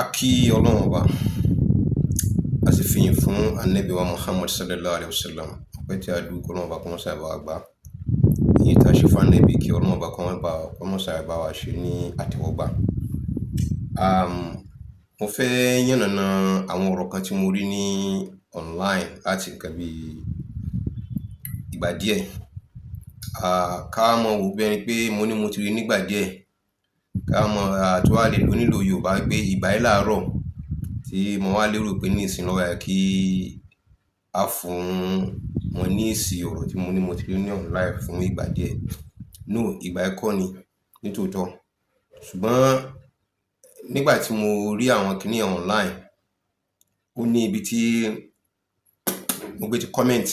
Akí Ọlọ́run Ọba, a sì fìyìn fún Ànábì wa Muhammad sallallahu alaihi wasallam. Ọpẹ́ tí a dúró kọ́ Ọlọ́run Ọba kó mọ́ sábà wa gbà. Èyí tá a ṣe fún Ànábì kí Ọlọ́run Ọba kó mọ́ sábà wa ṣe ní àtẹ́wọ́gbà. Mo fẹ́ yànnàná àwọn ọ̀rọ̀ kan tí mo rí ní online láti nǹkan bí ìgbà díẹ̀. Ká mọ̀ wò bí ẹni pé mo ti rí nígbà díẹ̀. Ká mọ̀ tó wà lè lò nílò Yorùbá pé ìgbà yìí láàárọ̀ tí mo wá lérò pé ní ìsìn lọ́wọ́ kí a fún wọn ní èsì ọ̀rọ̀ tí mo ti rí ní online fún ìgbà díẹ̀. No, ìgbà ẹ̀kọ́ ni nítòótọ́. Ṣùgbọ́n nígbà tí mo rí àwọn kìíní online, ó ní ibi tí mo gbé ti comment.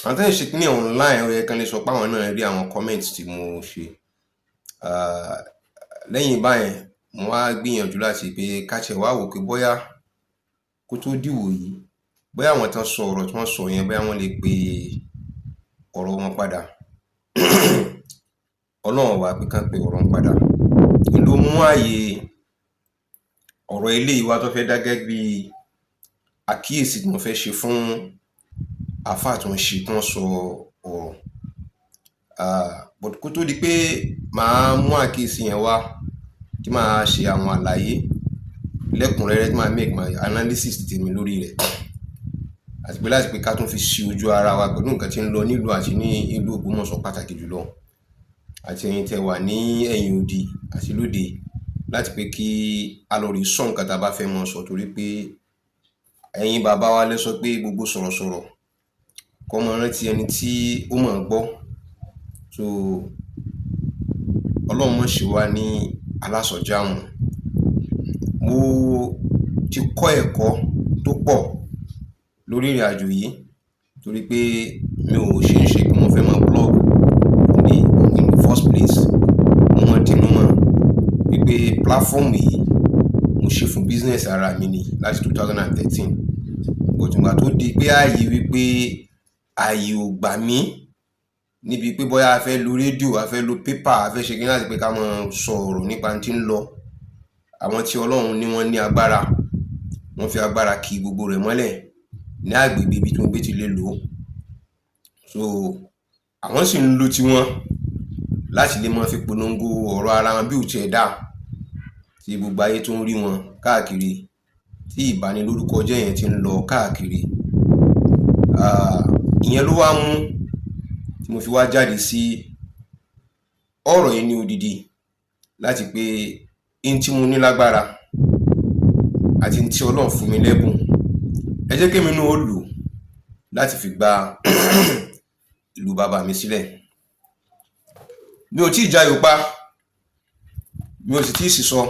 Àwọn tó ń ṣe kìíní online ó yẹ kí wọ́n lè sọ pé àwọn náà rí àwọn comment tí mo ṣe. Lẹ́yìn báyẹn mo wá gbìyànjú láti pé ká tiẹ̀ wá wò pé bóyá kó tó dìwò yìí, bóyá àwọn tán sọ ọ̀rọ̀ tí wọ́n sọ yẹn bóyá wọ́n lè pe ọ̀rọ̀ wọn padà. Ọlọ́run wá pé kán pe ọ̀rọ̀ wọn padà. Ló mú ààyè ọ̀rọ̀ eléyìí wá tó fẹ́ dá gẹ́gẹ́ bí àkíyèsí tí mo fẹ́ ṣe fún àfáà tó ń ṣe tí wọ́n sọ ọ̀rọ̀. But kó tó di pé màá mú àkíyèsí yẹn wá tí màá ṣe àwọn àlàyé lẹ́kùnrẹ́rẹ́ tí màá make my analysis tèmi lórí rẹ̀. Àti pé láti pé ká tún fi ṣe ojú ara wa pẹ̀lú nǹkan tí ń lọ nílùú àti ní ìlú Ògbómọ̀ṣọ́ pàtàkì jùlọ. Àti ẹ̀yin tẹ́ wà ní ẹ̀yìn odi àti lóde láti pé kí a lọ rí sọ nǹkan tá a bá fẹ́ mọ̀ sọ torí pé ẹ̀yin bàbá wa lẹ sọ pé gbogbo sọ̀rọ̀sọ̀rọ̀ kọ́ mọ rántí ẹni tí ó mọ̀ gbọ́. So Ọlọ́run mọ̀ ṣe wá ní alásọ̀jáhùn. Mo ti kọ́ ẹ̀kọ́ tó pọ̀ lórí ìrìn àjò yìí torí pé mi ò ṣe pé mo fẹ́ máa blog in the first place. Mo mọ̀ dínú mọ̀ wípé platform yìí mo ṣe fún business ara mi ni láti 2013. But ìgbà tó di pé wípé ààyè ò gbà mí níbi pé bóyá a fẹ́ lo rédíò, a fẹ́ lo paper, a fẹ́ ṣe kí láti pé ká máa sọ ọ̀rọ̀ nípa tí ń lọ. Àwọn tí Ọlọ́run ní wọ́n ní agbára, wọ́n fi agbára kì gbogbo rẹ̀ mọ́lẹ̀ ní agbègbè ibi tí wọ́n gbé ti lè lò. So àwọn sì ń lo tiwọn láti lè máa fi polongo ọ̀rọ̀ ara wọn bí ò tiẹ̀ dá tí gbogbo ayé tó ń rí wọn káàkiri, tí ìbanilórúkọ jẹ́ yẹn ti ń lọ káàkiri. Ìyẹn ló wá mú tí mo fi wá jáde sí ọ̀rọ̀ yìí ní odidi láti pé in tí mo ní lágbára àti in tí Ọlọ́run fún mi lẹ́bùn, ẹ jẹ́ kí èmi náà ó lò láti fi gba ìlú bàbá mi sílẹ̀. Mi ò tí ì jayò pa, mi ò sì tí ì sísọ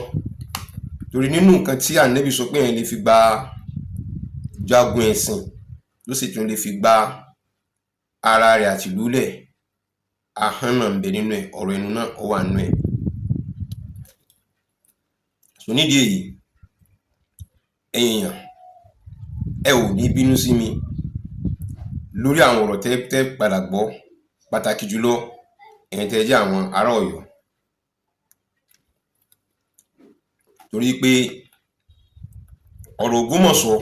torí nínú nǹkan tí Ànábì sọ pé èèyàn lè fi gba jagun ẹ̀sìn ló sì tún lè fi gba ara rẹ̀ àti ìlú lẹ̀. Ahọ́n náà ń bẹ nínú ẹ̀, ọ̀rọ̀ ẹnu náà ó wà nínú ẹ̀. So nídìí èyí, èèyàn ẹ ò ní bínú sí mi lórí àwọn ọ̀rọ̀ tẹ́ padà gbọ́, pàtàkì jùlọ ẹ̀yin tẹ́ jẹ́ àwọn ará Ọ̀yọ́. Torí pé ọ̀rọ̀ Ògbómọ̀ṣọ́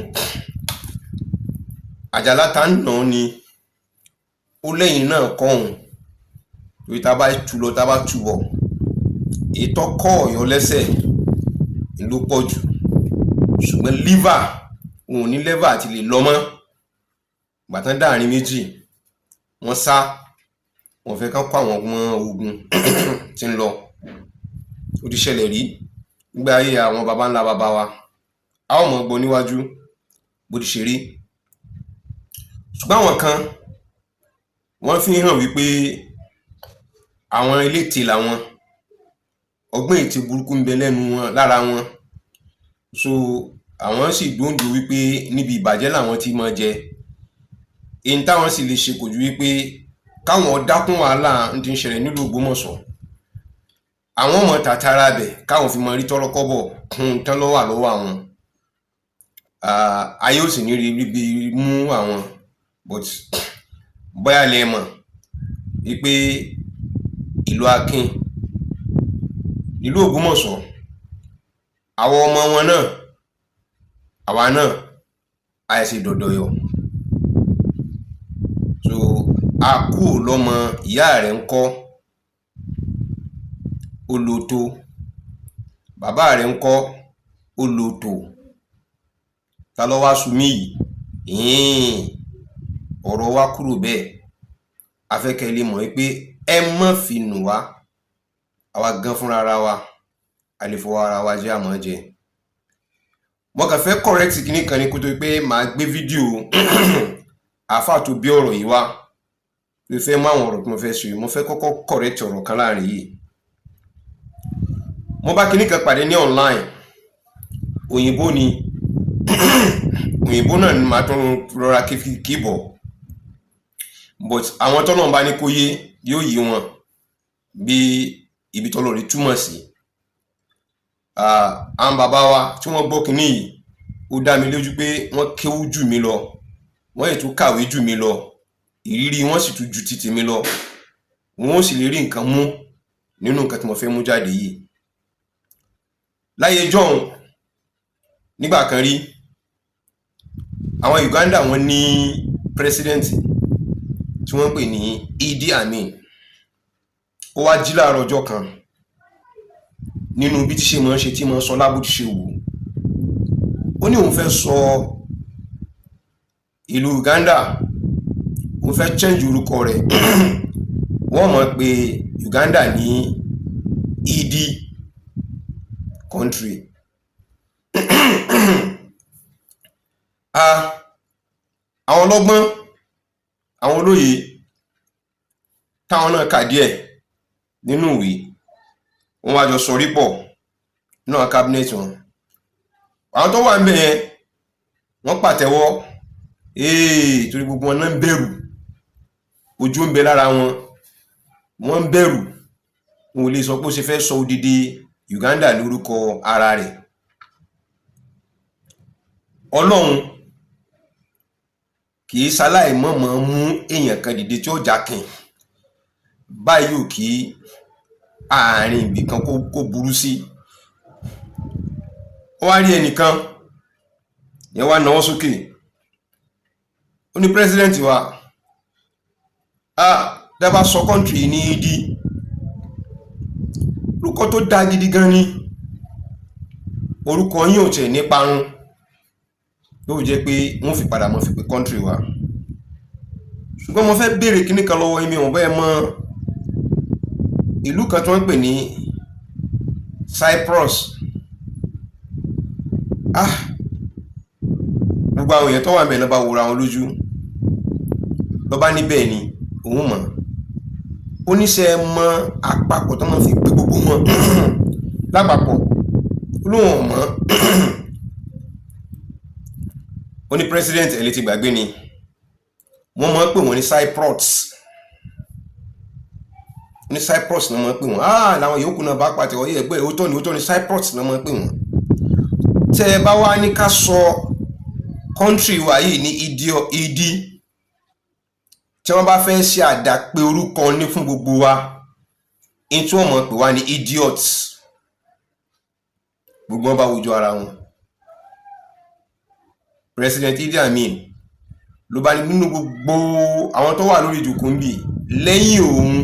àjàlá tá ń nà ni ó lẹ́yìn náà kọ́ òun torí tá bá tú lọ tá bá tú bọ̀ èyí tó kọ́ Ọ̀yọ́ lẹ́sẹ̀ ló pọ̀ jù. Ṣùgbọ́n liver òun ní liver àti lè lọ mọ́ gbàtán dáàrin méjì wọ́n sá, wọ́n fẹ́ kán kó àwọn ọmọ ogun tí ń lọ. Ó ti ṣẹlẹ̀ rí nígbà ayé àwọn baba ńlá baba wa, a ó mọ̀ gbọ́ níwájú bó ti ṣe rí. Ṣùgbọ́n àwọn kan wọ́n fi hàn wípé àwọn elétè làwọn, ọgbọ́n ètè burúkú ń bẹ lẹ́nu wọn lára wọn. So àwọn sì dúndùn wípé níbi ìbàjẹ́ làwọn ti máa jẹ. Èyí táwọn sì lè ṣe kò ju wípé káwọn dákún wàhálà ń ti ń ṣẹlẹ̀ nílùú Ògbómọ̀ṣọ́. Àwọn ọmọ tàtàrà bẹ̀ káwọn fi máa rí tọ́rọ́ kọ́bọ̀ kún tán lọ́wọ́ àwọn. Ayé ò sì ní rí bí mú àwọn. But bóyá lẹ mọ̀ wípé ìlú Akin, ìlú Ògbómọ̀ṣọ́ àwọn ọmọ wọn náà àwa náà àìsí dọ̀dọ̀yọ̀. So a kú lọ́mọ ìyá rẹ̀ ń kọ́ olóto, bàbá rẹ̀ ń kọ́ olóto, ta ló wá sùmí yìí? Ọ̀rọ̀ wa kúrò bẹ́ẹ̀. Afẹ́kẹ́ lè mọ̀ pé ẹ má fi nù wá, àwa gan fúnra ara wa a lè fọwọ́ ara wa jẹ́ àmọ́ jẹ. Mo kàn fẹ́ correct kíní kan ní kó tó pé màá gbé fídíò àáfà tó bí ọ̀rọ̀ yìí wá. Mo fẹ́ mú àwọn ọ̀rọ̀ tí mo fẹ́ sọ yìí, mo fẹ́ kọ́kọ́ correct ọ̀rọ̀ kan láàrin yìí. Mo bá kíní kan pàdé ní online, òyìnbó ni òyìnbó náà ni màá tún rọra kíbọ̀, but àwọn tọ́nà bá ní kó yé yóò yé wọn bí ibi tọ́lọ̀ rí túmọ̀ sí. Àwọn bàbá wa tí wọ́n gbọ́ kíní yìí ó dá mi lójú pé wọ́n kéwú jù mí lọ, wọ́n ètò kàwé jù mí lọ, ìrírí wọ́n sì tún ju títí mi lọ, wọ́n sì lè rí nǹkan mú nínú nǹkan tí mo fẹ́ mú jáde yìí. Láyé jọ̀hún nígbà kan rí, àwọn Uganda wọ́n ní president tí wọ́n pè ní Idi Amin. Ó wá jí láàárọ̀ ọjọ́ kan nínú bí tí ṣe mọ́ ṣe tí mọ́ sọ lábú ti ṣe wù. Ó ní òun fẹ́ sọ ìlú Uganda, òun fẹ́ change orúkọ rẹ̀ wọ́n mọ̀ pé Uganda ní Idi country. Àwọn ọlọ́gbọ́n, àwọn olóye táwọn náà kà díẹ̀ nínú ìwé, wọ́n wá jọ sọrí pọ̀ nínú cabinet wọn. Àwọn tó wà ń bẹ̀ yẹn wọ́n pàtẹ́wọ́, torí gbogbo wọn náà ń bẹ̀rù, ojú ń bẹ lára wọn, wọ́n ń bẹ̀rù. Wọn ò lè sọ pé ó ṣe fẹ́ sọ odidi Uganda lórúkọ ara rẹ̀. Ọlọ́run kì í ṣaláì mọ̀mọ́ mú èèyàn kan dìde tí ó jákin báyìí ò kí àárín ibì kan kó burú sí. Ó wá rí ẹnìkan yẹn wá náwó sókè, ó ní president wa dábàá sọ country ní Idi, orúkọ tó dá gidi gan ni, orúkọ yín ò tẹ̀ ní parun, ló jẹ́ pé wọ́n fi padà mọ́ fi pé country wa. Ṣùgbọ́n mo fẹ́ béèrè kíní kan lọ́wọ́ yín, wọ́n bẹ́ẹ̀ mọ̀ ìlú kan tí wọ́n pè ní Cyprus. Gbogbo àwọn èèyàn tó wà ńbẹ̀ náà bá wòra wọn lójú, ló bá níbẹ̀ ni òun mọ̀. Oníṣẹ́ mọ àpapọ̀ tó máa fi pé gbogbo wọn lápapọ̀ olóhùn mọ́. Ó ní president ẹ̀ lè ti gbàgbé ni, wọ́n máa ń pè wọ́n ní Cyprus. Ní Cyprus náà máa ń pè wọ́n. Làwọn yòókù náà bá pàtẹ ọyẹ ẹgbẹ́ òótọ́ ni Cyprus náà máa ń pè wọ́n. Tẹ́ ẹ bá wá ní ká sọ country wa yìí ní Idi, tí wọ́n bá fẹ́ ṣe àdàpè orúkọ ní fún gbogbo wa, in tí wọ́n mọ̀ pé wá ní idiots. Gbogbo wọn bá wojú ara wọn. President Idi Amin ló bá ní nínú gbogbo àwọn tó wà lórí ìjókòó ń bì lẹ́yìn òun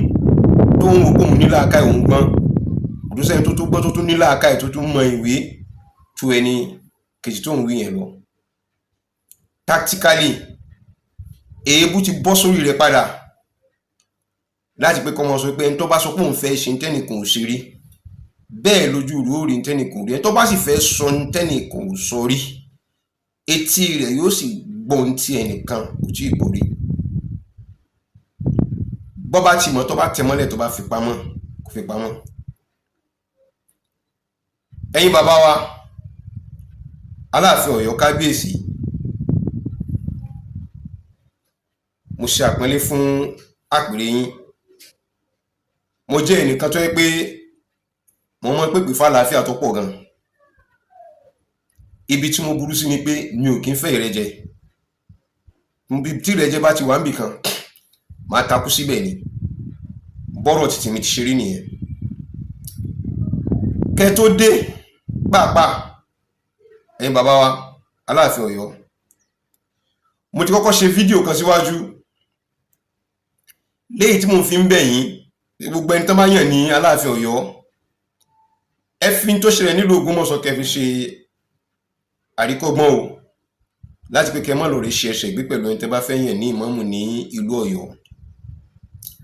tó ń wo kóhun nílà aká òun gbọ́n, ọdún sẹ́yìn tó gbọ́n tó tún nílà aká tó tún mọ ìwé tó ẹni kejì tó ń wí yẹn lọ. Tactically èébú ti bọ́ sórí rẹ̀ padà láti pé kọ́mọ sọ pé ẹni tó bá sọ pé òun fẹ́ ṣe tẹ́nìkan ò ṣe rí, bẹ́ẹ̀ lójú rú ó rí tẹ́nìkan rí. Ẹni tó bá sì fẹ́ sọ tẹ́nìkan ò sọ rí, etí rẹ̀ yóò sì gbọ́n tí ẹnìkan kò tí ì borí. Bọ́ bá ti mọ̀ tó bá tẹ mọ́lẹ̀ tó bá fi pamọ́ kò fi pamọ́. Ẹ̀yin bàbá wa Aláàfin Ọ̀yọ́ kábíyèsí, mo ṣe àpọ́nlé fún àpèrè yín. Mo jẹ́ ẹnìkan tó yẹ pé mo mọ̀ pé fàlàáfíà tó pọ̀ gan. Ibi tí mo burú sí ni pé mi ò kí ń fẹ́ ìrẹ́jẹ. Ibi tí ìrẹ́jẹ bá ti wà níbì kan máa takú síbẹ̀ ni. Bọ́rọ̀ títí mi ti ṣe rí nìyẹn. Kẹ́ tó dé pàápàá ẹ̀yin bàbá wa Aláàfin Ọ̀yọ́, mo ti kọ́kọ́ ṣe fídíò kan síwájú léyìí tí mo fi ń bẹ̀ yín gbogbo ẹni tó bá yàn ní Aláàfin Ọ̀yọ́, ẹ fi tó ṣẹlẹ̀ nílùú Ògbómọ̀ṣọ́ kẹ́ fi ṣe àríkọ́gbọ́n o, láti pé kẹ́ má lọ rí ṣe ẹsẹ̀ gbé pẹ̀lú ẹni tẹ́ bá fẹ́ yàn ní ìmáàmù ní ìlú Ọ̀yọ́.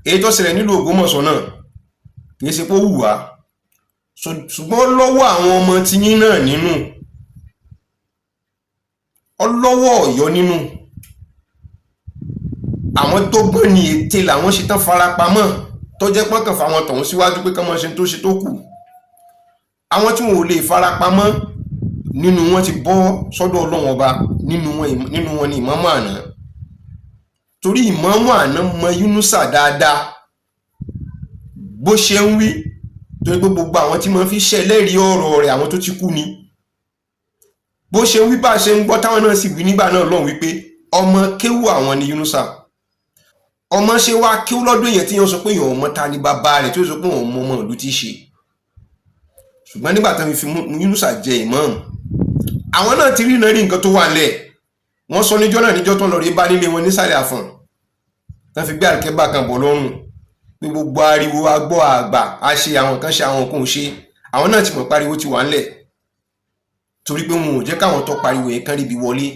Èyí tó ṣẹlẹ̀ nílùú Ògbómọ̀ṣọ́ náà kì í ṣe pé ó wù wá, ṣùgbọ́n lọ́wọ́ àwọn ọmọ tiyín náà nínú, ọlọ́wọ́ Ọ̀yọ́ nínú. Àwọn tó gbọ́n ní ète làwọn ṣe tán farapamọ́ tó jẹ́ pọ́n kàn fáwọn tọ̀hún síwájú pé kán mọ́ ṣe tó ṣe tó kù. Àwọn tí wọn ò lè farapamọ́ nínú wọn ti bọ́ sọ́dọ̀ Ọlọ́run Ọba, nínú wọn ni ìmáàmù àná. Torí ìmáàmù àná mọ Yunusa dáadáa bó ṣe ń wí, torí pé gbogbo àwọn tí wọ́n fi ṣẹlẹ́rìí ọ̀rọ̀ rẹ̀ àwọn tó ti kú ni. Bó ṣe ń wí bá ṣe ń gbọ́ táwọn náà sì wí nígbà náà lọ́hùn wípé ọmọ kéwù àwọn ni Yunusa. Ọmọ ṣe wá kéwù lọ́dún èèyàn tí yẹn sọ pé èèyàn ọmọ ta ni bàbá rẹ̀ tí ó sọ pé òun ọmọ ìlú ti ṣe. Ṣùgbọ́n nígbà tí wọ́n fi Yunusa jẹ ìmáàmù, àwọn náà ti rí iná rí nǹkan tó wà nílẹ̀. Wọ́n sọ níjọ́ tó ń lọ rí bá nílé wọn nísàlẹ̀ àfọ̀n, tán fi gbé àríkẹ́bà kan bọ̀ lọ́rùn pé gbogbo ariwo agbọ́ àgbà a ṣe àwọn kan ṣe àwọn kan ò ṣe. Àwọn náà ti mọ̀ pariwo ti wà nílẹ̀, torí pé wọn ò jẹ́ káwọn tó pariwo yẹn kán ríbi wọlé.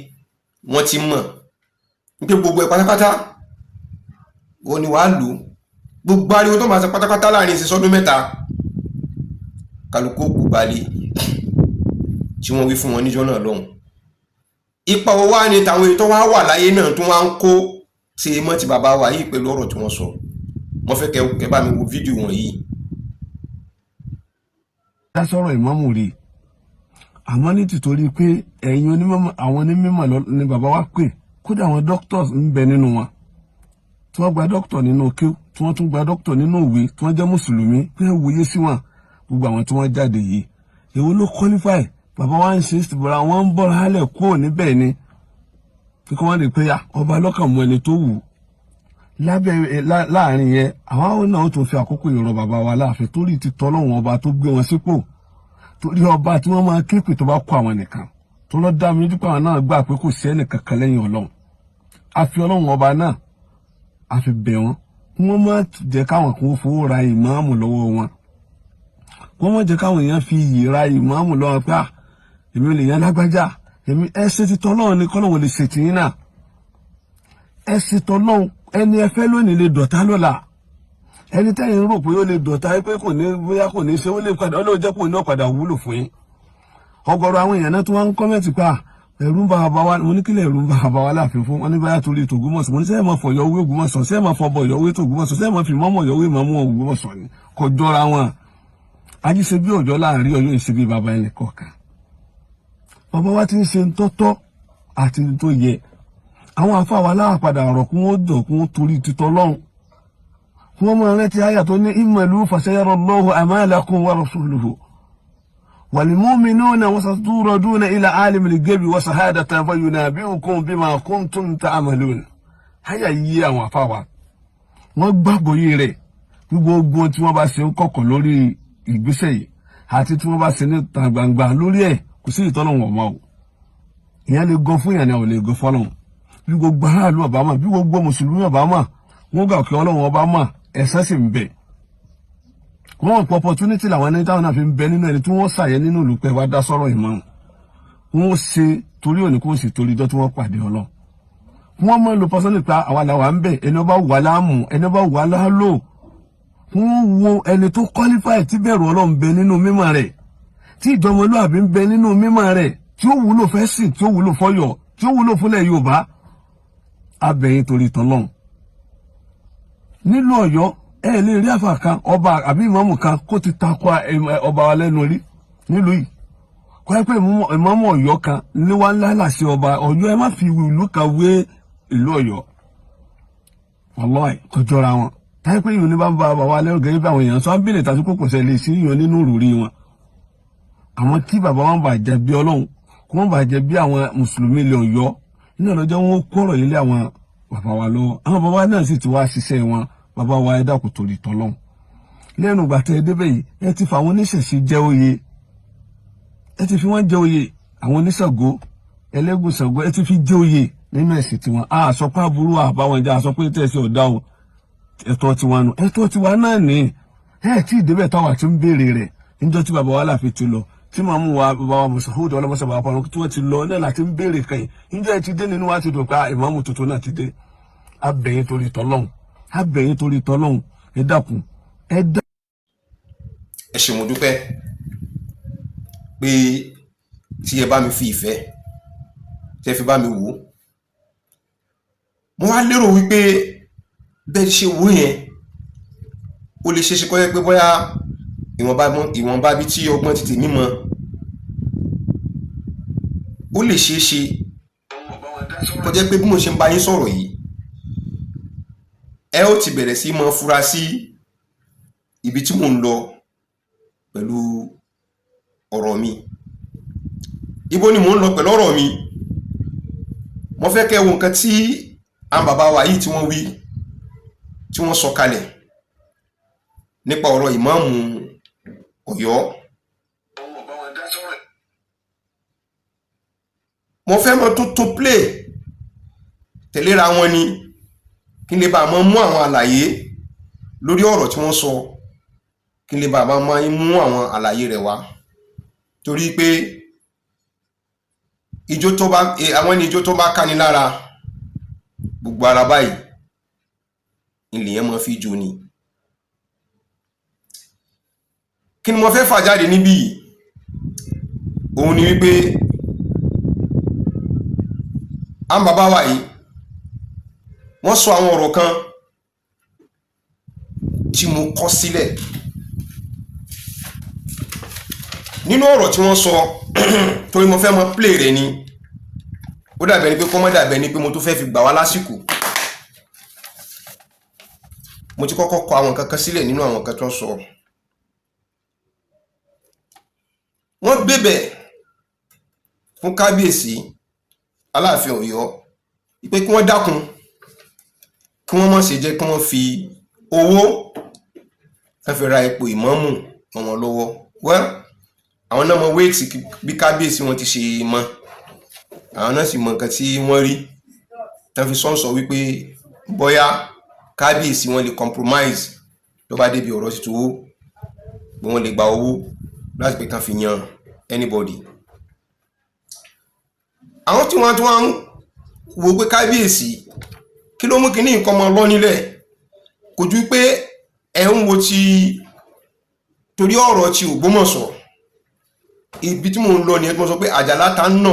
Wọ́n ti mọ̀ pé gbogbo ẹ̀ pátápátá wọ́n ni wàá lò ó. Gbogbo ariwo tó máa ṣe pátápátá láàrin ìṣẹ́ sọ́dún mẹ́ta kálukú kù balẹ̀ tí wọ́n wí fún wọn níjọ́ náà lọ́hùn. Ipa wo wá ni tàwọn ètò wá wà láyé náà tó wá ń kó ṣe mọ́ ti bàbá wa yìí pẹ̀lú ọ̀rọ̀ tí wọ́n sọ. Mo fẹ́ kẹ́ bá mi wo fídíò wọn yìí. Dá sọ̀rọ̀ ìmáàmù rí, àmọ́ ní tìtorí pé ẹ̀yin onímọ̀ àwọn onímọ̀ ni bàbá wa pè, kódà àwọn doctors ń bẹ nínú wọn tí wọ́n gba doctor nínú kéw, tí wọ́n tún gba doctor nínú ìwé, tí wọ́n jẹ́ mùsùlùmí pé wòye sí wọn. Gbogbo àwọn tí wọ́n jáde yìí èwo ló qualify? Bàbá wa ń ṣe ìsìbọ̀ra wọn ń bọ̀rọ̀ hálẹ̀ kúrò níbẹ̀ ni kí wọ́n lè pé ọba lọ́kàn mú ẹni tó wù. Láàrin yẹn àwọn náà tún fi àkókò ìrọ̀ bàbá wa láàfin torí ti tọ́lọ́wọ̀n ọba tó gbé wọn sípò, torí ọba tí wọ́n máa kéèpè tó bá kó àwọn nìkan tó lọ dá mi dípò àwọn náà gbà pé kò sí ẹnì kankan lẹ́yìn Ọlọ́run. A fi Ọlọ́run ọba náà a fi bẹ̀ wọ́n kí wọ́n má jẹ́ káwọn kan fowó ra ìmáàmù lọ́wọ́ wọn, wọ́n má jẹ́ káwọn èèyàn fi iyì ra ìmáàmù lọ́wọ́ pé èmi lè yan lágbájá, èmi ẹsẹ̀ ti tọ́lọ́run ni kọ́lọ́run lè ṣètì yín náà. Ẹsẹ̀ tọ́lọ́run ẹni ẹ fẹ́ lónìí lè dọ̀tá lọ́la, ẹni tẹ́yìn rò pé ó lè dọ̀tá pé kò ní bóyá kò ní ṣe ó lè padà ọlọ́run jẹ́ pé òun náà padà wúlò fún yín. Ọ̀gọ̀rọ̀ àwọn èèyàn náà tó wá ń kọ́mẹ̀tì pa ẹ̀rù ń bá bàbá wa, mo ní kílẹ̀ ẹ̀rù ń bá bàbá wa láàfin fún wọn ní báyà torí tògbómọ̀ṣọ́, mo ní sẹ́yìn máa fọ Ọ̀yọ́ wé Ògbómọ̀ṣọ́, sẹ́yìn máa fọ ọbọ̀ Ọ̀yọ́ wé tògbómọ̀ṣọ́, sẹ́yìn máa fi mọ́mọ́ Ọ̀yọ́ wé mọ́mọ́ Ògbómọ̀ṣọ́ ni kò jọra wọn. Ají ṣe bí Ọ̀yọ́ láàrin Ọ̀yọ́ ìṣe bí bàbá ẹnì kọ̀ọ̀kan. Bàbá wa ti ń ṣe tọ́tọ́ àti tó yẹ. Àwọn afáwa láàpadà ọ̀rọ̀ kún ó dọ̀ kún ó torí títọ́ lọ́hùn. Wọ́n máa rántí àyà tó ní i'malu fasayarallahu a'malakum wa rasuluhu wal mu'minuna wa saturaduna ila alimil ghaibi wa shahadati fayunabbi'ukum bima kuntum ta'malun. Àyà yìí àwọn afáwa wọ́n gbàgbọ́ yìí rẹ̀ gbogbo tí wọ́n bá ṣe ń kọ̀kọ̀ lórí ìgbésẹ̀ yìí àti tí wọ́n bá ṣe ní ta gbangba lórí ẹ̀ kò sí ìtọ́nà wọn mọ́ o. Ìyẹn lè gan fún ìyàn ni àwọn lè gan fọ́lọ́hun. Bí gbogbo aráàlú ọba mọ̀, bí gbogbo mùsùlùmí ọba mọ̀, wọ́n gbà kí Ọlọ́run ọba mọ̀, ẹ̀san sì ń bẹ. Wọ́n pọ̀ opportunity làwọn ẹni táwọn náà fi ń bẹ nínú ẹni tí wọ́n ṣàyẹ nínú ìlú pé wá dá sọ́rọ̀ ìmọ̀. Wọ́n ṣe torí òní kó sì torí ìjọ tí wọ́n pàdé Ọlọ́run. Wọ́n mọ̀ lo pọ́sọ́nì pé àwa làwà ń bẹ, ẹni ọba wà láàmú, ẹni ọba wà láàlò. Wọ́n wo ẹni tó qualify tí bẹ̀rù Ọlọ́run bẹ nínú mímọ̀ rẹ̀, tí ìjọmọlúàbí ń bẹ nínú mímọ̀ rẹ̀, tí ó wúlò fẹ́ sìn, tí ó wúlò fọ́yọ̀, tí ó wúlò fúnlẹ̀ Yorùbá. Abẹ̀yìn torí tọ́lọ́run. Nílùú Ọ̀yọ́ ẹ lè rí àfà kan ọba àbí ìmáàmù kan kó ti takọ ọba wa lẹ́nu rí nílùú yìí. Kọ́ ẹ pé ìmáàmù Ọ̀yọ́ kan ní wá ńlá láṣẹ ọba Ọ̀yọ́, ẹ má fi ìlú kan wé ìlú Ọ̀yọ́. Wallahi kò jọra wọn. Táyé pé ìyún ní bá ń bá bàbá wa lẹ́rù gẹ́gẹ́ bí àwọn èèyàn sọ ábílẹ̀ tàbí kò pèsè lè sí ìyún nínú rúrí wọn. Àwọn tí bàbá wọn bà jẹ́ bí Ọlọ́run, kó wọn bà jẹ́ bí àwọn mùsùlùmí ilẹ̀ Ọ̀yọ́, nínú ọlọ́jọ́ wọn kọ́rọ̀ ilé àwọn bàbá wa lọ́wọ́. Àwọn bàbá náà sì ti wá ṣiṣẹ́ wọn, bàbá wa ẹ dákun torí tọ́lọ́hun. Lẹ́nu ìgbà tẹ́ ẹ débẹ̀ yìí, ẹ ti fà àwọn oníṣẹ̀ṣe jẹ́ oyè. ẹ ti fi wọ́n jẹ oyè àwọn oníṣàngó ẹlẹ́gùn Ṣàngó ẹ ti fi jẹ oyè nínú ẹ̀sìn tiwọn a sọ pé aburú àbáwọn jẹ a sọ pé tẹ̀sí ọ̀dà o ẹ̀tọ́ tiwa nù ẹ̀tọ́ tiwa náà ní tí ìdébẹ̀ táwa ti ń béèrè rẹ̀ níjọ́ tí bàbá wa láfi ti lọ tí màmú wa bàbá wa Mùsàhúdù ọlọ́mọṣẹ́ bàbá kan tí wọ́n ti lọ náà láti ń béèrè kẹ́yìn níjọ́ ẹ ti dé nínú wa ti dùn pé ìmáàmù tuntun náà ti dé abẹ̀yìn torí tọ́lọ́hún ẹ dákun ẹ dá. ẹ ṣé mo dúpẹ́ pé tí ẹ bá mi fi ìfẹ́ tí ẹ fi bá mi wò mo wá lérò wípé bẹ́ẹ̀ ṣe wò yẹn ó lè ṣeéṣe kó jẹ́ pé bóyá ìwọ̀nba bí tí ọgbọ́n ti tèmi mọ ó lè ṣeéṣe kó jẹ́ pé bí mo ṣe ń bá yín sọ̀rọ̀ yìí ẹ ó ti bẹ̀rẹ̀ sí mọ fura sí ibi tí mò ń lọ pẹ̀lú ọ̀rọ̀ mi. Ibo ni mò ń lọ pẹ̀lú ọ̀rọ̀ mi? Mo fẹ́ kẹ́ wo nǹkan tí àwọn bàbá wa yìí tí wọ́n wí tí wọ́n sọ kalẹ̀ nípa ọ̀rọ̀ ìmáàmù Ọ̀yọ́. Mo fẹ́ mọ tó play tẹ̀léra wọn ni kí n lè bá mọ́ mú àwọn àlàyé lórí ọ̀rọ̀ tí wọ́n sọ kí n lè bá mọ́ mú àwọn àlàyé rẹ̀ wá torí pé àwọn ẹni ijó tó bá káni lára gbogbo ara báyìí ilẹ̀ yẹn mọ́ fi jó ni. Kí ni mo fẹ́ fà jáde níbí òun ni wípé àwọn bàbá wa yìí wọ́n sọ àwọn ọ̀rọ̀ kan tí mo kọ sílẹ̀ nínú ọ̀rọ̀ tí wọ́n sọ torí mo fẹ́ mọ play rẹ̀ ni ó dàbẹ̀ ni pé kó mọ́ dàbẹ̀ ni pé mo tó fẹ́ fi gbà wá lásìkò. Mo ti kọ́kọ́ kọ àwọn kankan sílẹ̀ nínú àwọn kan tó sọ. Wọ́n bẹ̀bẹ̀ fún kábíyèsí Aláàfin Ọ̀yọ́ pé kí wọ́n dákun kí wọ́n má ṣe jẹ́ kí wọ́n fi owó kan fi ra ipò ìmáàmù wọn lọ́wọ́. Well, àwọn náà mọ wéètì bí kábíyèsí wọn ti ṣe mọ́ àwọn náà sì mọ nǹkan tí wọ́n rí tán fi sọ́nsọ̀ wípé bóyá kábíyèsí wọn lè compromise tó bá débi ọ̀rọ̀ sí tówó bí wọ́n lè gba owó láti pé kan fi yan anybody. Àwọn tí wọ́n ń wo pé kábíyèsí kí ló mú kí ní nǹkan mọ́ lọ nílẹ̀ kò ju pé ẹ̀ ń wo ti torí ọ̀rọ̀ ti Ògbómọ̀ṣọ́ ibi tí mò ń lọ ni ẹ tí mo sọ pé àjàlá ta ń nà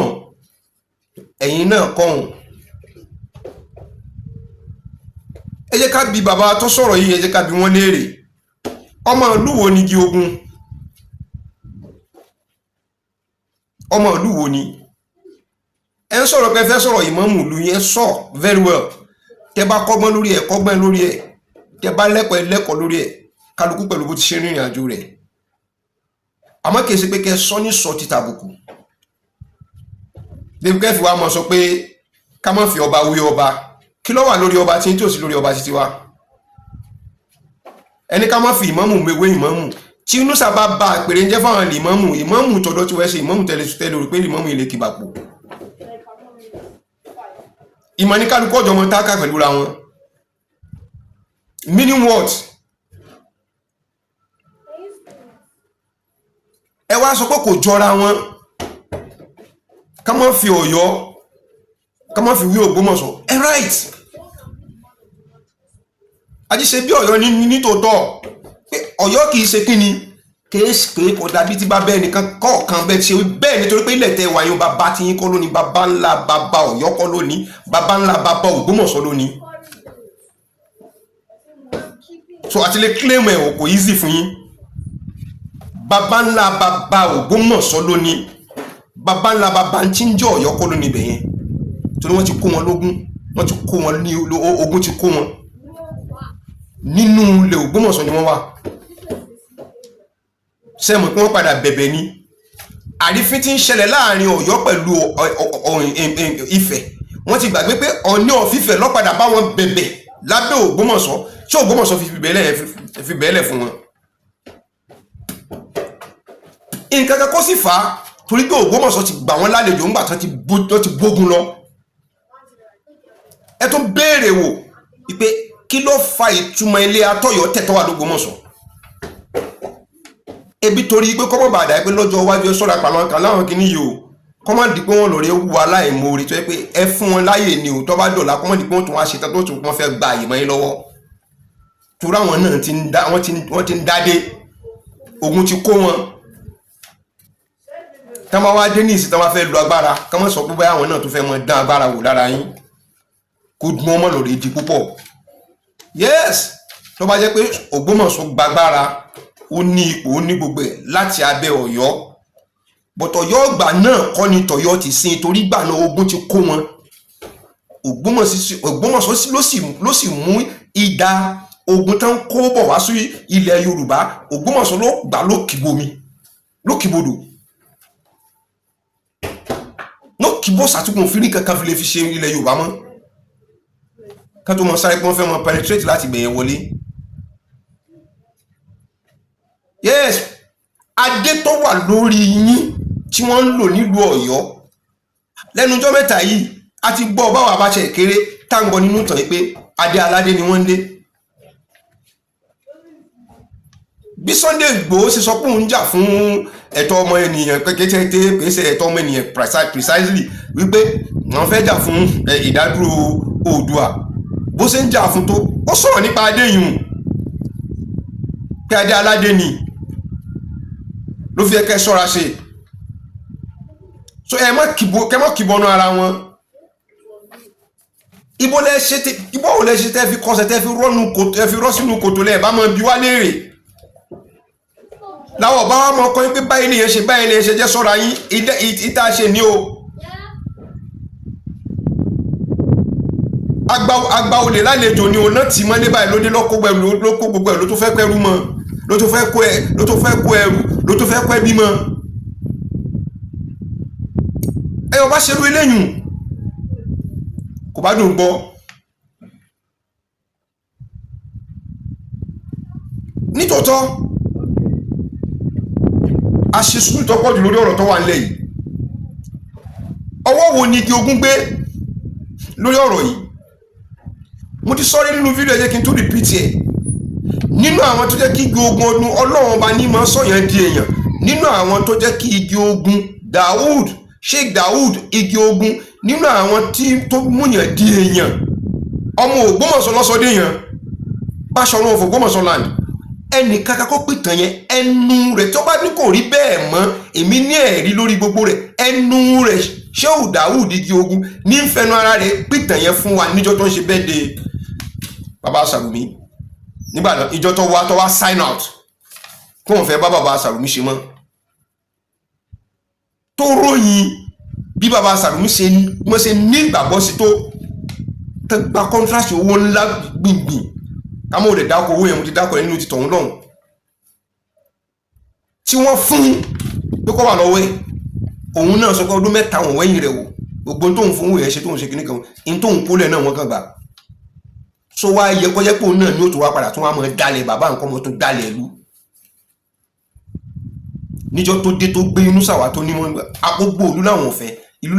ẹ̀yìn náà kọ́hùn. Ẹ jẹ́ ká bi bàbá tó sọ̀rọ̀ yìí ẹ jẹ́ ká bi wọ́n léèrè ọmọ ìlú wo ni Igi Ogun? Ọmọ ìlú wo ni? Ẹ ń sọ̀rọ̀ pé fẹ́ sọ̀rọ̀ ìmáàmù ìlú yẹn sọ very well tẹ bá kọ́gbọ́n lórí ẹ̀ kọ́gbọ́n lórí ẹ̀ tẹ bá lẹ́kọ̀ọ́ lórí ẹ̀ kálukú pẹ̀lú bó ti ṣe rìnrìn àjò rẹ̀ àmọ́ kìí ṣe pé kẹ́ sọ ní sọ títà àbùkù débi kẹ́ fi wá mọ̀ sọ pé ká má fi ọba wé ọba kí ló wà lórí ọba tí ń tí ò sí lórí ọba títí wá ẹni ká má fi ìmáàmù wé ìmáàmù tí inú sábà bá àpèrè ń jẹ́ fáwọn ìmáàmù tọ̀dọ̀ tí wọ́n ṣe ìmáàmù tẹ́lẹ̀ rí pé ìmáàmù ilé kìbàpò ìmọ̀ ní kálukú ọjọ́ mọ́ táàkà pẹ̀lú ra wọn meaning what? Ẹ wá sọ pé kò jọra wọn ká má fi Ọ̀yọ́ ká má fi wí Ògbómọ̀ṣọ́ ẹ right ajíṣe bí Ọ̀yọ́ ní tòótọ́ pé Ọ̀yọ́ kìí ṣe kí ni kìí kò dàbí tí bá bẹ́ẹ̀ nìkan kọ̀ọ̀kan bẹ́ẹ̀ ṣe bẹ́ẹ̀ nítorí pé ilẹ̀ tẹ́ wáyé bàbá tí yín kọ́ lónìí bàbá ńlá bàbá Ọ̀yọ́ kọ́ lónìí bàbá ńlá bàbá Ògbómọ̀ṣọ́ lónìí so àti lè claim ẹ̀ kò easy fún yín bàbá ńlá bàbá Ògbómọ̀ṣọ́ lónìí bàbá ńlá bàbá ń tí ń jẹ́ Ọ̀yọ́ kọ́ lónìí bẹ̀yẹn torí wọ́n ti kó wọn lógún wọ́n ti kó wọn ní ogun ti kó wọn nínú ilẹ̀ Ògbómọ̀ṣọ́ ni wọ́n wà sẹ́mọ̀ pé wọ́n padà bẹ̀bẹ̀ ni àrífín tí ń ṣẹlẹ̀ láàrin Ọ̀yọ́ pẹ̀lú Ifẹ̀ wọ́n ti gbàgbé pé Ọọ̀ni of Ifẹ̀ ló padà bá wọn bẹ̀bẹ̀ lábẹ́ Ògbómọ̀ṣọ́ tí Ògbómọ̀ṣọ́ fi bẹ̀ẹ́lẹ̀ fún wọn. Nǹkan kan kó sì fà á torí pé Ògbómọ̀ṣọ́ ti gbà wọ́n lálejò ńgbà tán ti gbógun lọ. Ẹ tún béèrè wò wípé kí ló fa ìtumọ̀ ilé Atọ́yọ̀ tẹ̀tọ́ wà l'Ógbómọ̀ṣọ́. Ebi torí pé kọ́mọ̀ bàdà pé lọ́jọ́ iwájú sọ́ra pàlọ́ kan láwọn kìíní yìí o kọ́mọ̀ di pé wọ́n lọ rí ewu aláìmoore tó yẹ pé ẹ fún wọn láyè ni ò tó bá dọ̀la kọ́mọ̀ di pé wọ́n tún wá ṣe tán tó tún wọ́n fẹ́ gba àyè mọ́ yín lọ́wọ́. Torí àwọn náà wọ́n ti ń dádé ogun ti kó wọn. Tá máa wá dé ní ìsìn tá máa fẹ́ lo agbára ká mọ̀ sọ pé báyà àwọn náà tó fẹ́ mọ dán agbára wò lára yín kó dún ọmọ lórí di púpọ̀. Yes, tó bá jẹ́ pé Ògbómọ̀ṣọ́ gbàgbára ó ní ipò ó ní gbogbo ẹ̀ láti abẹ́ Ọ̀yọ́, but Ọ̀yọ́ ọgbà náà kọ́ ni tọ̀yọ́ ti sin torí gbà náà ogun ti kó wọn. Ògbómọ̀ṣọ́ ló sì mú ìdá ogun tán kó bọ̀ wá sí ilẹ̀ Yorùbá. Ògbómọ̀ṣọ́ ló gbà lókìbodò lókìbó sàtúkùn fírí kankan fi lè fi ṣe ilẹ̀ Yorùbá mọ́ ká tó mọ sáré pé wọ́n fẹ́ mọ penetrate láti gbẹ̀yẹn wọlé. Yes, adé tó wà lórí yín tí wọ́n ń lò nílùú Ọ̀yọ́ lẹ́nujọ́ mẹ́ta yìí a ti gbọ́ báwa Abacha kéré táǹgbọ́ nínú ìtàn yìí pé adé aládé ni wọ́n ń dé. Bí Sunday Igboho ṣe sọ pé òun jà fún ẹ̀tọ́ ọmọ ènìyàn pẹ́kẹ́tẹ́ pèsè ẹ̀tọ́ ọmọ ènìyàn precisely wípé wọ́n fẹ́ jà fún ìdádúró Oòduà bó ṣe ń jà fún tó ó sọ̀rọ̀ nípa adé yìí pé adé aládé ni ló fi ẹkẹ ṣọ́ra ṣe. So ẹ mọ́ kìbọnú ara wọn. Ibo ò lẹ ṣe tẹ́ fi kọsẹ̀ tẹ́ fi rọ́ sínú kòtò lẹ̀ bá mọ́ bí wá léèrè. Láwọ̀ bá wá mọ́ kọ́ pé báyìí nìyẹn ṣe jẹ́ ṣọ́ra yín ìta ṣe ní o. Agba olè lálejò ni o náà tí mọ́lé báyìí ló dé lọ́kó gbogbo ẹ̀ ló tó fẹ́ pẹ́rú mọ́ ló tó fẹ́ kó ẹrù ló tó fẹ́ kó ẹbí mọ́. Ẹ ọba ṣerú eléyìn kò bá dùn gbọ́. Nítòótọ́ a ṣe sùúrù tó pọ̀ jù lórí ọ̀rọ̀ tó wà nílẹ̀ yìí. Ọwọ́ wo ni igi ogun gbé lórí ọ̀rọ̀ yìí? Mo ti sọ rí nínú fídíò ẹ jẹ́ kí n tó repeat ẹ̀. Nínú àwọn tó jẹ́ kí igi ogun ọdún Ọlọ́run ọba ní máa sọ̀yàn di èèyàn. Nínú àwọn tó jẹ́ kí igi ogun Sheikh Daud igi ogun nínú àwọn tó múyàn di èèyàn. Ọmọ Ògbómọ̀ṣọ́ lọ́sọdé èèyàn Báṣọ̀run of Ògbómọ̀ṣọ́ land. Ẹnì kankan kó pìtàn yẹn ẹnu rẹ̀ tó bá ní kò rí bẹ́ẹ̀ mọ́ èmi ní ẹ̀rí lórí gbogbo rẹ̀ ẹnu rẹ̀ Sheikh Daud igi ogun ní fẹnu ara rẹ̀ pìtàn yẹn fún wa níjọ́ tó ń ṣe birthday Bàbá Sàrùmí. Nígbà náà ìjọ tó wá sign out kó wọ́n fẹ́ bá Bàbá Sàrùmí ṣe mọ́ tó ròyìn bí Bàbá Sàrùmí ṣe ní ìgbàgbọ́ sí tó gba contract owó ńlá gbìngbìn kámọ́ rẹ̀ dákọ̀ owó yẹn mo ti dákọ̀ nínú ti tọ̀hún lọ́hùn tí wọ́n fún pé kọ́ wà lọ́wọ́ ẹ̀ òun náà sọ pé ọdún mẹ́ta wọ̀n wẹ́yìn rẹ̀ wò gbogbo tóun fún òun yẹn ṣe tóun ṣe kíní kan in tóun kólẹ̀ náà wọ́n kàn gbà. So wá yẹ kọjẹ́ pé òun náà ni ó tó wá padà tó wá mọ̀ dalẹ̀ bàbá nǹkan mọ́ tó dalẹ̀ ìlú níjọ́ tó dé tó gbé inú sàwá tó ní wọn àpògbò ìlú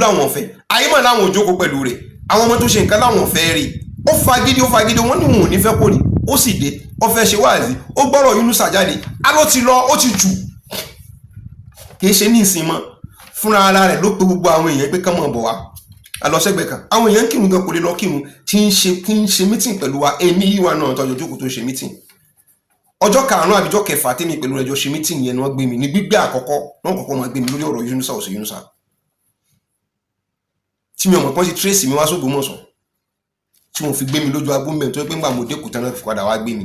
làwọn ọ̀fẹ́ ayémọ̀ láwọn òjókòó pẹ̀lú rẹ̀ àwọn ọmọ tó ṣe nǹkan láwọn ọ̀fẹ́ rí ó fagídí wọn ní wọn ò ní fẹ́ kó rí ó sì dé ó fẹ́ ṣe wáàzí ó gbọ́rọ̀ Yunusa jáde aló ti lọ ó ti jù kìí ṣe ní ìsìn mọ́ fúnra ara rẹ̀ ló pe gbogbo àwọn èèyàn pé kán mọ̀ bọ̀ wá alọ́sẹ́gbẹ̀ kan àwọn èèyàn kírun gan kò lè lọ kírun tí ń ṣe mítìn pẹ̀lú wa èmi yíwa náà tọ́jú ojókòó tó ṣe mítìn ọjọ́ karùn-ún àbíjọ́ kẹfà tèmi pẹ̀lú ẹjọ́ ṣe mítìn yẹn ni wọ́n gbé mi ní gbígbé àkọ́kọ́ wọ́n kọ́kọ́ máa gbé mi lórí ọ̀rọ̀ Yunusa ọ̀sẹ̀ Yunusa tí mi ò mọ̀ pọ́n ti tírèsì mi wá s'Ògbómọ̀ṣọ́ tí mo fi gbé mi lójú agbóhùnbẹ̀ tó pé ńgbà mo dékùn tán náà fi padà wá gbé mi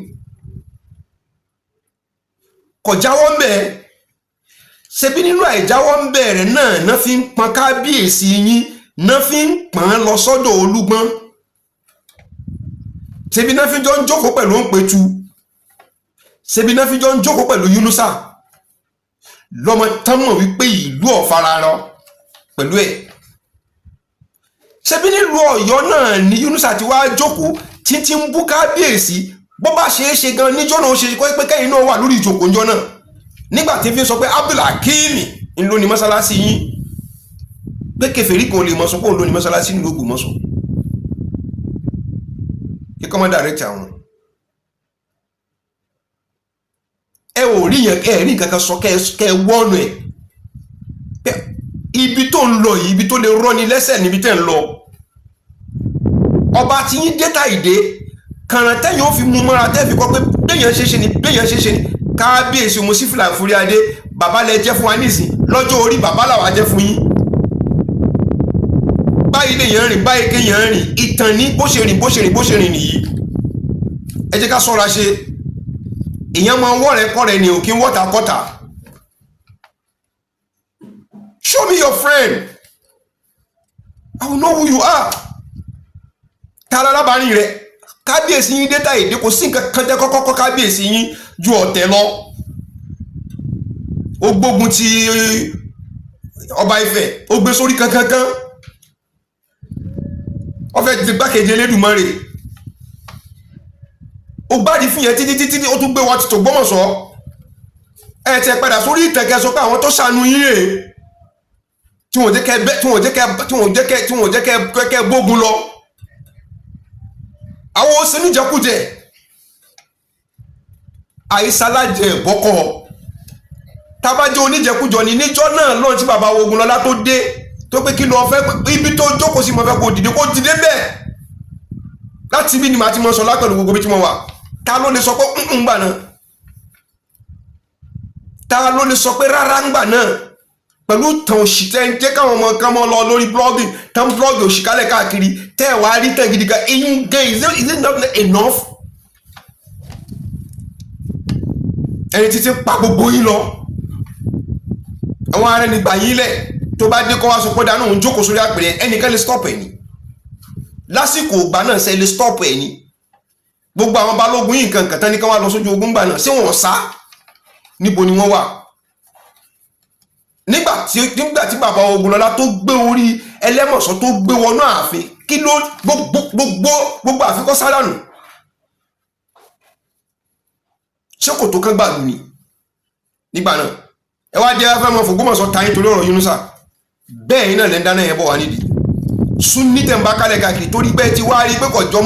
kọjáwọ́ ń bẹ̀ ṣebí nínú àìjáwọ́ ń bẹ̀rẹ̀ náà fi ń pọn kábíyèsí yín náà fi ń pọn lọ sọ́dọ̀ Olúgbọ́n ṣebí náà fi jọ ń jókòó pẹ̀lú Òǹpẹ̀tù ṣebí náà fi jọ ń jókòó pẹ̀lú Yunusa lọ́mọ tán mọ̀ wípé ìlú ọ̀fararọ pẹ̀lú ẹ̀ ṣebí nílùú Ọ̀yọ́ náà ni Yunusa ti wá jókòó títí ń bú kábíyèsí bó bá ṣe é ṣe gan níjọ́ náà ó ṣe kọ́ pé kẹ́yìn náà wà lórí ìjókòó níjọ́ náà nígbà tí fi sọ pé Abdulhakeem ń lò ní mọ́sálásí yín pé kèfèrí kan lè mọ́ sọ pé òun lò ní mọ́sálásí ní Ògbómọ̀ṣọ́ kí kọ́ mọ́ direct àwọn ẹ ò rí yẹn ẹ rí kankan sọ kẹ wọ́ọ̀nù ẹ ibi tó ń lọ yìí ibi tó lè rọ́ni lẹ́sẹ̀ níbi tẹ́ ń lọ ọba tí yín dé tàìdé kàràn tẹ́yìn ó fi mú mọ́ra tẹ́ fi kọ́ pé béèyàn ṣe ni kábíyèsí mo sí fìlà fúri adé bàbá lẹ jẹ́ fún wa nísìn lọ́jọ́ orí bàbá làwa jẹ́ fún yín báyìí lè yẹn rìn báyìí kéèyàn rìn ìtàn ní bó ṣe rìn nìyí ẹ jẹ́ ká ṣọ́ra ṣe èèyàn máa wọ́ rẹ̀ kọ́ rẹ̀ ní òkè wọ́ta kọ́ta show me your friend I will know who you are tààrà alábàárín rẹ̀ kábíyèsí yín dẹ́ta èdè kò sí nǹkan kan tẹ́ kọ́kọ́ kábíyèsí yín ju ọ̀tẹ̀ lọ ó gbógun ti ọba Ifẹ̀ ó gbé sórí kankankan ó fẹ́ ti gbákejì Elédùmarè ó gbádi fún yẹn títí ó tún gbé wọn ti t'Ògbómọ̀ṣọ́ ẹ tẹ padà sórí ìtẹ̀kẹ́ sọ pé àwọn tó ṣàánú yín rèé tí wọ́n jẹ́ kẹ́ gbógun lọ àwọn ó ṣe níjẹkújẹ àìsàlájẹ ìbọ́kọ̀ tábájẹ́ oníjẹkújọ ní níjọ́ náà lọ́n tí bàbá Ògúnlọlá tó dé tó pé kí lọ fẹ́ ibi tó jókòó sí mọ́ fẹ́ kó dìde bẹ́ẹ̀ láti bí ni màá ti mọ́ sọ lápẹ̀lú gbogbo bí tí mo wà ta ló lè sọ pé ń gbà náà ta ló lè sọ pé rárá ń gbà náà pẹ̀lú tàn òṣì tẹ́ ń jẹ́ káwọn ọmọ kan mọ́ lọ lórí blọ́ọ̀gì tán blọ́ọ̀gì òṣì kálẹ̀ káàkiri tẹ́ ẹ̀ wá rí tẹ̀ gidi kan eyín gan is it not enough ẹni títí pa gbogbo yín lọ àwọn ará ẹni gbà yín lẹ̀ tó bá dé kọ́ wá sọ pé dáná òun jókòó sórí àpèrè ẹnìkan lè stop ẹ̀ ní lásìkò ìgbà náà ṣe lè stop ẹ̀ ní gbogbo àwọn balógun yìí nǹkan kàtán ní ká wá lọ sójú ogun gbà náà ṣé wọ́n sá níbo ni wọ́n wà nígbà tí bàbá Ògúnlọlá tó gbé orí Ẹlẹ́mọ̀ṣọ́ tó gbé wọnú ààfin kí ló gbogbo ààfin kọ́ sálànù ṣé kò tó kán gbàlú ni nígbà náà ẹ wá jẹ́ afẹ́ mọ́ f'Ògbómọ̀ṣọ́ tayín torí ọ̀rọ̀ Yunusa bẹ́ẹ̀ iná lẹ́ ń dáná yẹn bọ̀ wá nídìí Sunni tẹ̀ ń bá kálẹ̀ káàkiri torí pé ti wá rí pé kọjọ́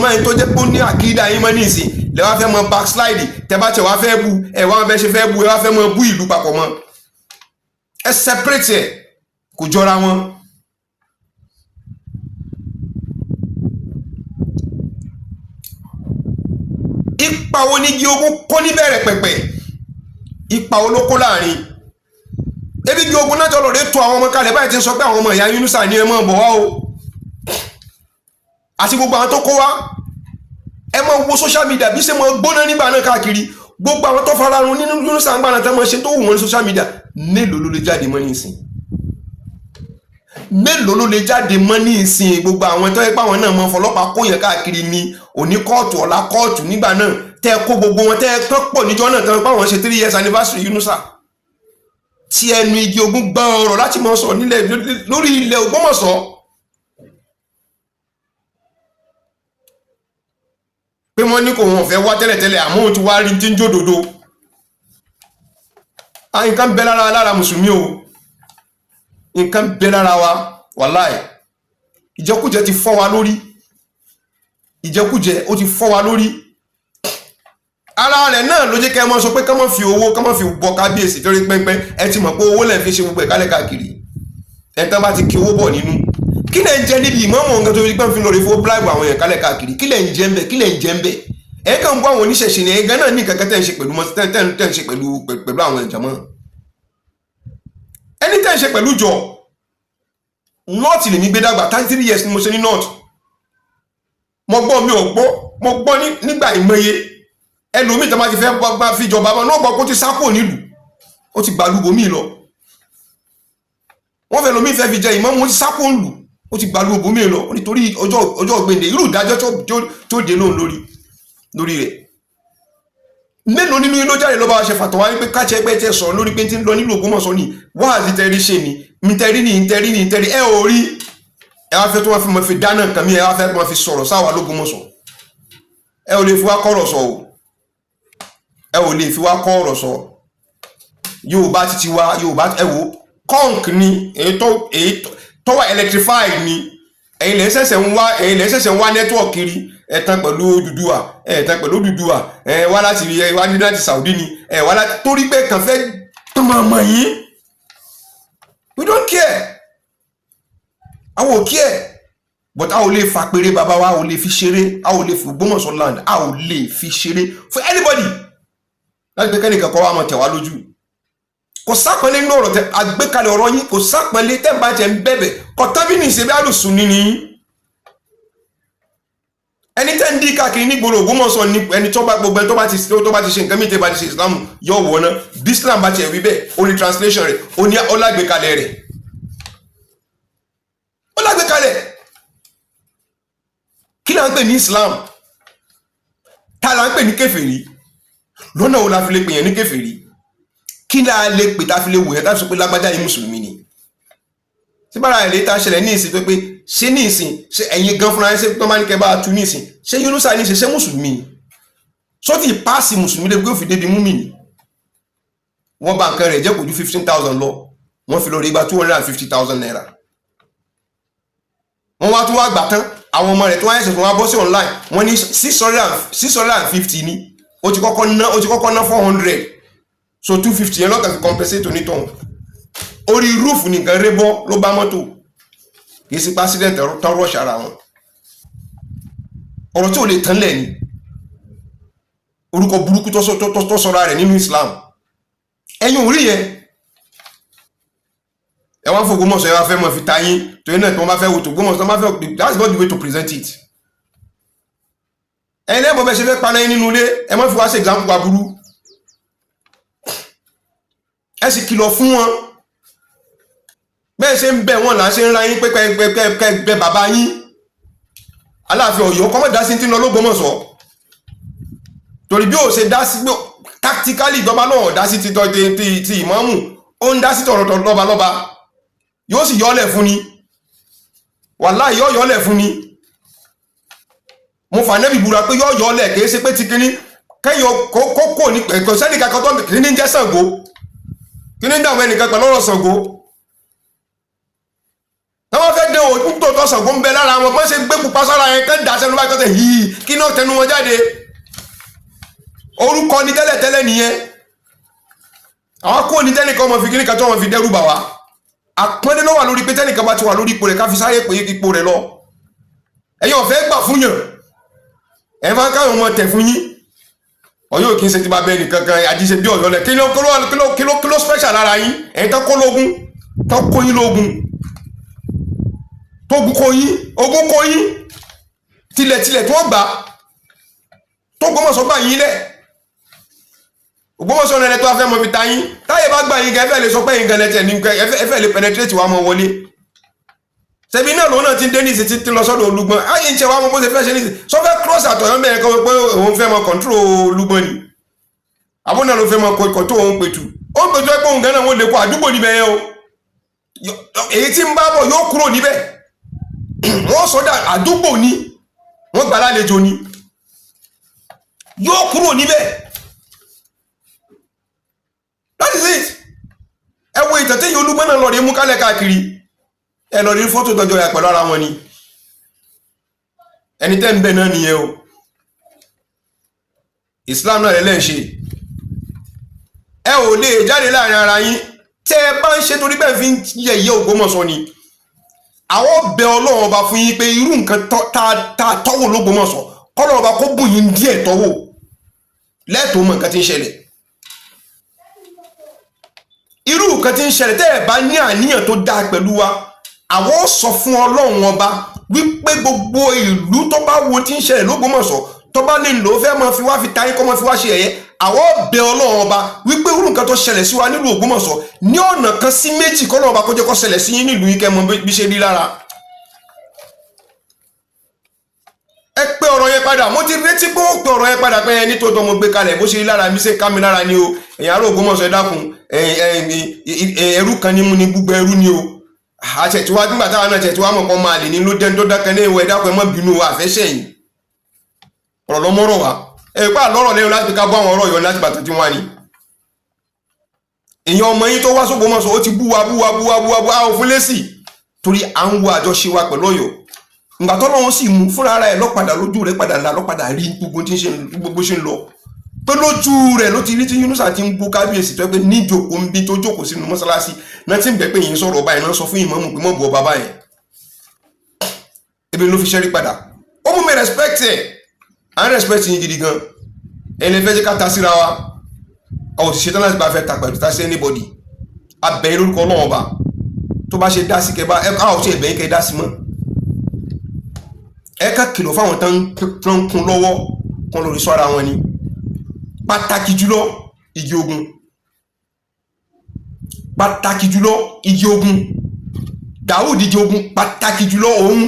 mọ́ ẹni tó jẹ́ pé ó ní àkídà yín mọ́ ní ìsìn lẹ́ wá fẹ́ mọ́ backslide tẹ́ bá tẹ̀ wá fẹ́ bu ẹ̀ wá bẹ́ ṣe fẹ́ bu ẹ wá fẹ́ mọ́ bú ìlú papọ̀ mọ́ ẹ separate ẹ kò jọra wọn ipa wo ní igi ogun kó níbẹ̀rẹ̀ pẹ̀pẹ̀ ipa wo ló kó láàrin ebi igi ogun náà tọ́lọ̀ rẹ̀ tó àwọn ọmọ kalẹ̀ báyìí ti sọ pé àwọn ọmọ ìyá Yunusa ní ẹ mọ́ bọ̀ wá o àti gbogbo àwọn tó kó wá ẹ mọ́ wo social media bí ṣe mọ́ gbóná nígbà náà káàkiri gbogbo àwọn tó fara run nínú Yunusa ń gbà náà tẹ́ mọ́ ṣe tó wù wọ́n ní social media mélòó ló lè jáde mọ́ ní ìsìn mélòó ló lè jáde mọ́ ní ìsìn gbogbo àwọn tó yẹ pé àwọn náà mọ́ fọlọ́pàá kó yẹn káàkiri ní òní kóòtù ọ̀la kóòtù nígbà náà tẹ́ kó gbogbo wọn tẹ́ tán pọ̀ níjọ́ náà tán páwọn ṣe 3 years anniversary Yunusa tí ẹnu igi ogun gbọ́ ọ̀rọ̀ láti mọ́ sọ nílẹ̀ lórí ilẹ̀ Ògbómọ̀ṣọ́ pé wọ́n ní kò wọ́n fẹ́ wá tẹ́lẹ̀tẹ́lẹ̀ àmọ́ òun ti wá rí tí ń jódodo nǹkan bẹ lára mùsùlùmí o nǹkan bẹ lára wa wàláì ìjẹkújẹ ti fọ́ wa lórí ìjẹkújẹ ó ti fọ́ wa lórí ara rẹ̀ náà ló jẹ́ kẹ́ mọ́ sọ pé kọ́mọ́ fi owó kọ́mọ́ fi bọ kábíyèsí torí pẹ́ńpẹ́ ẹ ti mọ̀ pé owó lẹ̀ fi ṣe gbogbo ẹ̀kálẹ̀ káàkiri ẹ̀tàn bá ti kí owó bọ̀ nínú kí lẹ̀ ń jẹ́ níbi ìmọ̀ọ́mọ̀ nǹkan tó fi pẹ́ fi lórí fún bribe àwọn ẹ̀kálẹ̀ káàkiri kí lẹ̀ ń jẹ́ ń bẹ̀ kí lẹ̀ ń jẹ́ ń bẹ̀ ẹ̀ kàn ń bọ́ àwọn oníṣẹ̀ṣe ni ẹ̀gán náà ní kankan tẹ́ ń ṣe pẹ̀lú àwọn ìjàmọ́ ẹni tẹ́ ń ṣe pẹ̀lú jọ north lè ní gbé dàgbà 33 years ni mo ṣe ní north mo gbọ́ nígbà ìmọye ẹlòmíì tó máa ti fẹ́ bá fi jọba ọmọ náà gbọ́ kó ti sápò nílùú ó ti gbàlúgbò míì lọ wọ́n fẹ́ lómi fẹ́ fi jẹ ìmọ̀ mo ti sápò nílùú ó ti gbàlúgbò míì lọ nítorí ọjọ́ gbèǹde irú ìdájọ́ tó dé lóhùn lórí rẹ̀ mélòó nínú inú jáde ló bá ṣe fàtọ̀ wá wípé káṣẹ́ ẹgbẹ́ tẹ́ sọ̀rọ̀ lórí pé tí ń lọ nílùú Ògbómọ̀ṣọ́ ni wáàzí tẹ́rí ṣe ni mítẹ́rí ẹ ò rí ẹ wá fẹ́ tó wá fi mọ́ fi dáná nǹkan mi ẹ wá fẹ́ tó wá fi sọ̀rọ̀ sáwà l'Ógbómọ̀ṣọ́ ẹ ò lè fi wá kọ́ ọ̀rọ̀ sọ ẹ ò lè fi wá kọ́ ọ̀rọ̀ sọ Yorùbá títí wa Yorùbá ẹ wò conk ni èyí tó wà electrified ni ẹ̀yin lè ṣẹ̀ṣẹ̀ ń wá network kiri ẹ̀tàn pẹ̀lú Odùduwà wá láti Saudi ni wá láti torí pé kàn fẹ́ tọmọ yín. We don't care. Àwọn ò care. But a ò lè fa péré bàbá wa, a ò lè fi ṣeré, a ò lè fi Ògbómọ̀ṣọ́ land, a ò lè fi ṣeré for anybody. Láti pé kẹ́nìkan kọ́ wa mọ̀ tẹ̀ wá lójú. Kò sápẹ́lẹ́ nínú ọ̀rọ̀ tẹ àgbékalẹ̀ ọ̀rọ̀ yín, kò sápẹ́lẹ́ tẹ́ ń bá jẹ́ ń bẹ̀bẹ̀ kọ́ tábí ní ìṣẹ́bí àlùsùn ní yín. Ẹni tẹ́ ń dí káàkiri nígboro Ògbómọ̀ṣọ́ ní ẹni tó bá gbogbo ẹni tó bá ti ṣe nǹkan mìíràn bá ti ṣe Islam yọ wọ̀ náà bí Islam bá tiẹ̀ wí bẹ́ẹ̀ ó ní translation rẹ̀ ó ní ọlágbékalẹ̀ rẹ̀. Ọlágbékalẹ̀ kí la ń pè ní Islam? Ta la ń pè ní kèfèrí? Lọ́nà wo la fi lè pè yẹn ní kèfèrí? Kí la lè pè tá fi lè wò yẹn tá fi sọ pé lágbájá yìí mùsùlùmí ni? Tí bára ilé tá ṣẹlẹ̀ ní ìsìn tó pé ṣé ní ìsìn ṣe ẹ̀yin gan fúnra ṣe tó máa ní kẹ́ bá tu ní ìsìn ṣé Yunusa ní ṣe mùsùlùmí ni? Sọ́tì páàsì mùsùlùmí lè gbé òfin débi mú mi ni? Wọ́n bá nǹkan rẹ̀ jẹ́ kò ju 15,000 lọ wọ́n fi lọ rí gba 250,000 naira. Wọ́n wá tún wá gbà tán àwọn ọmọ rẹ̀ tó wáyé ṣẹ̀fún wá bọ́ sí online wọ́n ní 650 ní ó ti kọ́kọ́ ná 400 so 250 yẹn lọ́kàn fi compensate onítọ̀hún. Orí roof nìkan rébọ́ ló bá mọ́tò kìí sí accident tán rush ara wọn. Ọ̀rọ̀ tí ò lè tán lẹ̀ ni orúkọ burúkú tó sọ́ra rẹ̀ nínú Islam. Ẹ̀yin orí yẹn ẹ wá fún Ògbómọ̀ṣọ́ ẹ wá fẹ́ mọ̀ fi ta yín torí náà tí wọ́n bá fẹ́ wò tó Ògbómọ̀ṣọ́ tó bá fẹ́ that's not the way to present it. Ẹ̀yin lẹ́bọ̀ bẹ́ẹ̀ ṣe fẹ́ paná yín nínú ilé ẹ má fi wá ṣe example wa burú. Ẹ sì kìlọ̀ fún wọn bẹ́ẹ̀ ṣe ń bẹ̀ wọ́n là ń ṣe ń ra yín pẹ́pẹ́ bàbá yín Aláàfin Ọ̀yọ́ kọ́mọ̀ dá sí ti lọ l'Ógbómọ̀ṣọ́ torí bí ó ṣe dá sí tactically ìjọba náà dá sí ti ìmáàmù ó ń dá sí tọ̀rọ̀tọ̀ lọ́balọ́ba yóò sì yọ́lẹ̀ fún ni wàláhì yóò yọ́lẹ̀ fún ni. Mo fà nẹ́bì búra pé yóò yọ́lẹ̀ kìí ṣe pé ti kíní kẹ́yìn kókó ní ẹ̀kọ́ sẹ́nìkan kan tó kìí ní jẹ́ Ṣàngó kí ní dáwọn ẹnìkan pẹ̀lú ọ̀rọ̀ Ṣàngó. Táwọn fẹ́ dé òun tó tọ́ Ṣàngó ń bẹ lára wọn pọ́n ṣe gbé pupa sára yẹn kẹ́ ń dà sẹ́nu báyìí kọ́tẹ̀ yìí kí náà tẹnu wọn jáde. Orúkọ ni tẹ́lẹ̀tẹ́lẹ̀ nìyẹn. Àwọn kó ní tẹ́nìkan ọmọ fi kíní kan tó wọn fi dẹ́rù bà wá. Àpọ́nlé ló wà lórí pé tẹ́nìkan bá ti wà lórí ipò rẹ̀ ká fi sáré pé ipò rẹ̀ lọ. Ẹ̀yin ọ̀fẹ́ gbà fún yàn. Ẹ máa káwọn ọmọ tẹ̀ fún yín. Ọ̀yọ́ kì í ṣe ti bá bẹ́ẹ̀ nìkan kan àjíṣe bí Ọ̀yọ́ lẹ̀ kí ló special lára yín ẹ̀yin tán kó lógún tán kó yín lógún tó kó yín ogún kó yín tilẹ̀ tí wọ́n gbà tó Ògbómọ̀ṣọ́ gbà yín lẹ̀ Ògbómọ̀ṣọ́ rẹ̀ tó afẹ́ mọ̀ fi ta yín táyé bá gbà yín gan ẹfẹ́ lè sọ pé yín gan lẹ́tẹ̀ ní ẹfẹ́ lè penetrate wa mọ́ wọlé ṣebí náà lòun náà ti ń dé ní ìsìn tí lọ sọ́dọ̀ Olúgbọ́n ayé ń ṣe wa mọ́ bó ṣe fẹ́ ṣe ní ìsìn sọ fẹ́ cross àtọ̀yọ́ mẹ́rin kan pé òun fẹ́ mọ control Olúgbọ́n ni àbúrò náà ló fẹ́ mọ ikọ̀ tó òun pẹ̀tù ó ń pẹ̀tù ẹgbẹ́ òun gan náà wọ́n lè kó àdúgbò níbẹ̀ yẹn o èyí tí ń bá bọ̀ yóò kúrò níbẹ̀ wọ́n sọ́dà àdúgbò ni wọ́n gbà lálejò ni yóò kúrò níbẹ̀ that is it. Ẹ wo ìtẹ̀tẹ̀ Olúgbọ́n náà lọ rí mú kálẹ̀ káàkiri ẹ lọ rí fọ́tò tọjọ́ ya pẹ̀lú ara wọn ni ẹni tẹ́ ń bẹ̀ náà nìyẹn o. Islam náà lẹ́lẹ́ ń ṣe ẹ ò lè jáde láàrin ara yín tẹ́ ẹ bá ń ṣe torí bẹ́ẹ̀ fi ń yẹ̀yẹ́ Ògbómọ̀ṣọ́ ni àwọn bẹ Ọlọ́run ọba fún yín pé irú nǹkan tá tọ́wò l'Ógbómọ̀ṣọ́ kọ́lọ́run ọba kó bùn yín díẹ̀ tọ́wò lẹ́ẹ̀tọ́ mọ̀ nǹkan tí ń ṣẹlẹ̀ irú nǹkan tí ń ṣẹlẹ̀ tẹ́ ẹ bá ní àníyàn tó dáa pẹ̀lú wa àwọn sọ fún Ọlọ́run ọba wípé gbogbo ìlú tó bá wo tí ń ṣẹlẹ̀ l'Ógbómọ̀ṣọ́ tó bá lè lò ó fẹ́ mọ́ fi wá fi táyé kọ́ mọ́ fi wá ṣe ẹ̀yẹ àwọn bẹ Ọlọ́run ọba wípé irú nǹkan tó ṣẹlẹ̀ sí wa nílùú Ògbómọ̀ṣọ́ ní ọ̀nà kan sí méjì kọ́ lọ́wọ́ bá kó jẹ́ kó ṣẹlẹ̀ sí yín nílùú yín kẹ́ mọ bí ṣe rí lára. Ẹ pé ọ̀rọ̀ yẹn padà mo ti retí pé ó pé ọ̀rọ̀ yẹn padà pé ẹni tó tọ́ mo gbé kalẹ̀ bó ṣe rí lára mi ṣe ká mi lára ni o ẹ̀yin ará Ògbómọ̀ṣọ́ ẹ dákun ẹrú kan ní mú ní gbogbo ẹrú ni o àṣẹ̀tíwá nígbà táwọn náà ṣẹ̀tíwá mọ̀ kọ́ máa lè ní ló dẹ́n tó dákẹ́ ní ìwọ ẹ dákun ẹ má bínú àfẹ́sẹ̀yìn ọ̀rọ̀ lọ́mọ́rọ̀ wa ẹ̀pá lọ́rọ̀ lẹ́yìn láti ká bọ́ àwọn ọ̀rọ̀ yọ láti bàtà tí wọ́n ní èèyàn ọmọ yín tó wá s'Ògbómọ̀ṣọ́ ó ti bú wa ó fún lésì torí à ń wo àjọṣe wa pẹ̀lú Ọ̀yọ́. ìgbà t'Ọlọ́run sì mú fúnra ara ẹ̀ lọ́padà lójú rẹ̀ padà là lọ́padà rí gbogbo ṣe ń lọ pé lójú rẹ̀ ló ti rí tí Yunusa ti ń bú kábíyèsí tó pé níjòkó ń bí tó jókòó sínú mọ́sálásí náà tí ń bẹ̀ pé yìí sọ̀rọ̀ ọba ẹ̀ náà sọ fún ìmáàmù pé mọ̀ bu ọba báyẹn ebi ló fi ṣẹ́rí padà ó mú mi respect ẹ̀ à ń respect yín gidi gan ẹni fẹ́ jẹ́ ká ta síra wa àwọn òṣìṣẹ́ tán láti bá fẹ́ ta pẹ̀lú ta sí anybody abẹ́yìn lórúkọ Ọlọ́run ọba tó bá ṣe dá sí kẹba ẹ ká ọ̀ṣẹ́ ìbẹ̀yìn kẹ dá sí mọ́ ẹ ká kìlọ̀ fáwọn tán ń kún lọ́wọ́ kan lórí sọ ara wọn ni pàtàkì jùlọ igi ogun pàtàkì jùlọ igi ogun Daud igi ogun pàtàkì jùlọ òun